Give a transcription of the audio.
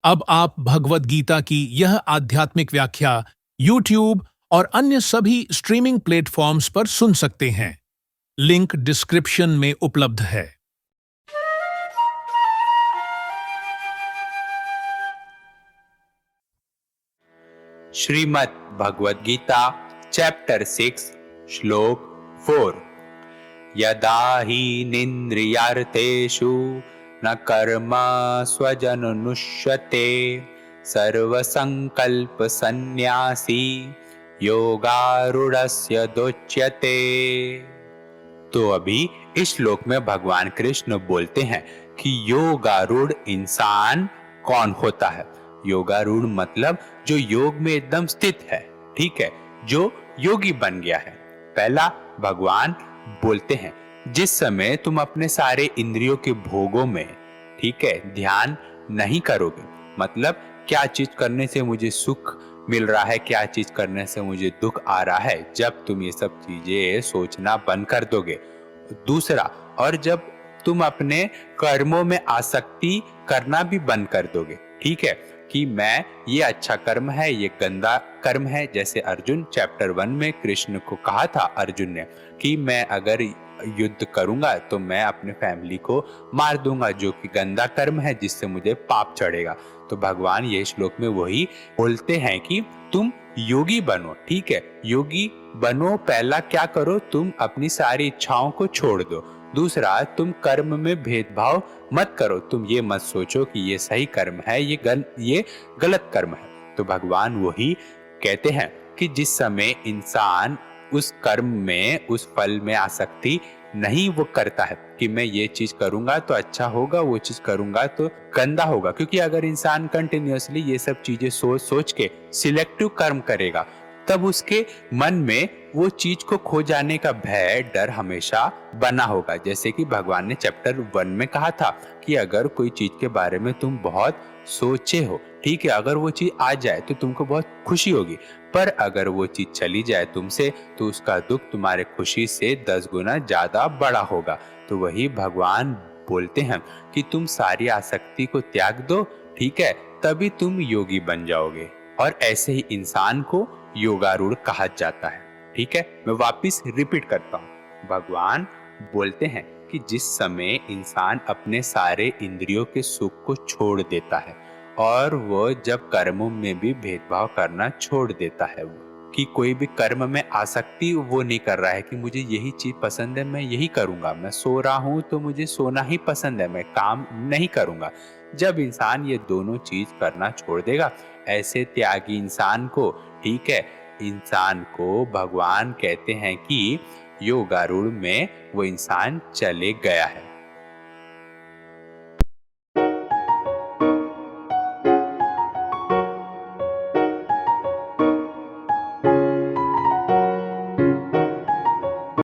अब आप भगवद गीता की यह आध्यात्मिक व्याख्या YouTube और अन्य सभी स्ट्रीमिंग प्लेटफॉर्म्स पर सुन सकते हैं। लिंक डिस्क्रिप्शन में उपलब्ध है। श्रीमद् भगवद गीता चैप्टर 6 श्लोक 4। यदा हि निन्द्रियार्थेषु न कर्म स्वजनुष्यते सर्वसंकल्प सन्यासी योगारूढ़स्य दोच्यते। तो अभी इस श्लोक में भगवान कृष्ण बोलते हैं कि योगारूढ़ इंसान कौन होता है। योगारूढ़ मतलब जो योग में एकदम स्थित है, ठीक है, जो योगी बन गया है। पहला भगवान बोलते हैं जिस समय तुम अपने सारे इंद्रियों के भोगों में, ठीक है, ध्यान नहीं करोगे, मतलब क्या चीज करने से मुझे सुख मिल रहा है, क्या चीज करने से मुझे दुख आ रहा है, जब तुम ये सब चीजें सोचना बंद कर दोगे। दूसरा, और जब तुम अपने कर्मों में आसक्ति करना भी बंद कर दोगे, ठीक है, कि मैं ये अच्छा कर्म है, ये गंदा कर्म है। जैसे अर्जुन चैप्टर 1 में कृष्ण को कहा था अर्जुन ने कि मैं अगर युद्ध करूंगा तो मैं अपने फैमिली को मार दूंगा, जो कि गंदा कर्म है, जिससे मुझे पाप चढ़ेगा। तो भगवान ये श्लोक में वही बोलते हैं कि तुम योगी बनो, ठीक है, योगी बनो। पहला क्या करो, तुम अपनी सारी इच्छाओं को छोड़ दो। दूसरा, तुम कर्म में भेदभाव मत करो, तुम ये मत सोचो कि ये सही कर्म है, ये गलत कर्म है। तो भगवान वही कहते हैं कि जिस समय इंसान उस कर्म में, उस फल में आसक्ति नहीं वो करता है कि मैं ये चीज करूंगा तो अच्छा होगा, वो चीज करूंगा तो गंदा होगा। क्योंकि अगर इंसान कंटिन्यूअसली ये सब चीजें सोच सोच के सिलेक्टिव कर्म करेगा, तब उसके मन में वो चीज को खो जाने का भय, डर हमेशा बना होगा। जैसे कि भगवान ने चैप्टर 1 में कहा था कि अगर कोई चीज के बारे में तुम बहुत सोचे हो, ठीक है, अगर वो चीज आ जाए तो तुमको बहुत खुशी होगी, पर अगर वो चीज चली जाए तुमसे तो उसका दुख तुम्हारे खुशी से 10 गुना ज्यादा बड़ा होगा। तो वही भगवान बोलते हैं कि तुम सारी आसक्ति को त्याग दो, ठीक है, तभी तुम योगी बन जाओगे। और ऐसे ही इंसान को योगारूढ़ कहा जाता है, ठीक है। मैं वापिस रिपीट करता हूँ। भगवान बोलते हैं कि जिस समय इंसान अपने सारे इंद्रियों के सुख को छोड़ देता है और वो जब कर्मों में भी भेदभाव करना छोड़ देता है, वो कि कोई भी कर्म में आसक्ति वो नहीं कर रहा है कि मुझे यही चीज पसंद है, मैं यही करूंगा, मैं सो रहा हूं तो मुझे सोना ही पसंद है, मैं काम नहीं करूंगा। जब इंसान ये दोनों चीज करना छोड़ देगा, ऐसे त्यागी इंसान को, ठीक है, इंसान को भगवान कहते हैं कि योगारूढ़ में वो इंसान चले गया है।